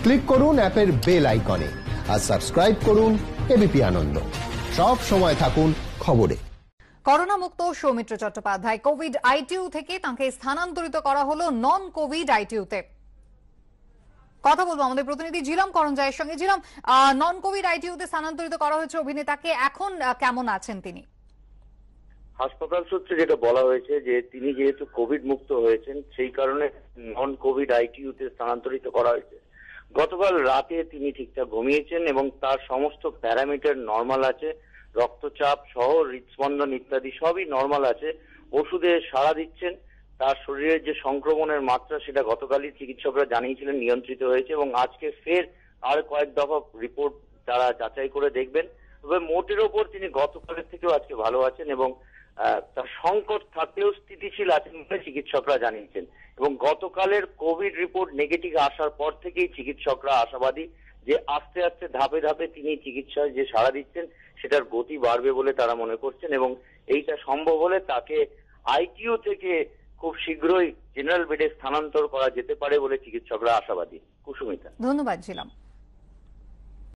Click করুন অ্যাপের bell আইকনে আর সাবস্ক্রাইব করুন এবিপি আনন্দ। সব সময় থাকুন খবরে। করোনা মুক্ত সৌমিত্র চট্টোপাধ্যায় কোভিড আইটিইউ থেকে তাকে স্থানান্তরিত করা হলো নন কোভিড আইটিইউতে। কথা বলবো আমাদের প্রতিনিধি জিলাম করঞ্জয়ের সঙ্গে। জিলাম, নন কোভিড আইটিইউতে স্থানান্তরিত করা হয়েছে অভিনেতাকে, এখন কেমন আছেন তিনি? হাসপাতাল সূত্রে যেটা বলা হয়েছে যে তিনি যেহেতু কোভিড মুক্ত হয়েছেন সেই কারণে নন কোভিড আইটিইউতে স্থানান্তরিত করা হয়েছে। গতকাল রাতে তিনি ঠিকঠাক ঘুমিয়েছেন এবং তার সমস্ত প্যারামিটার নর্মাল আছে, রক্তচাপ সহ হৃদস্পন্দন ইত্যাদি সবই নর্মাল আছে, ওষুধে সাড়া দিচ্ছেন। তার শরীরের যে সংক্রমণের মাত্রা সেটা গতকালই চিকিৎসকরা জানিয়েছিলেন নিয়ন্ত্রিত হয়েছে এবং আজকে ফের আর কয়েক দফা রিপোর্ট তারা যাচাই করে দেখবেন। তবে মোটের ওপর তিনি গতকালের থেকেও আজকে ভালো আছেন এবং তার সংকট থাকলেও স্থিতিশীল আছেন বলে চিকিৎসকরা জানিয়েছেন। এবং গতকালের কোভিড রিপোর্ট নেগেটিভ আসার পর থেকেই চিকিৎসকরা আশাবাদী যে আস্তে আস্তে ধাপে ধাপে তিনি চিকিৎসায় যে সাড়া দিচ্ছেন সেটার গতি বাড়বে বলে তারা মনে করছেন এবং এইটা সম্ভব হলে তাকে আইটিইউ থেকে খুব শীঘ্রই জেনারেল বেডে স্থানান্তর করা যেতে পারে বলে চিকিৎসকরা আশাবাদী। কুসুমিতা, ধন্যবাদ ছিলাম।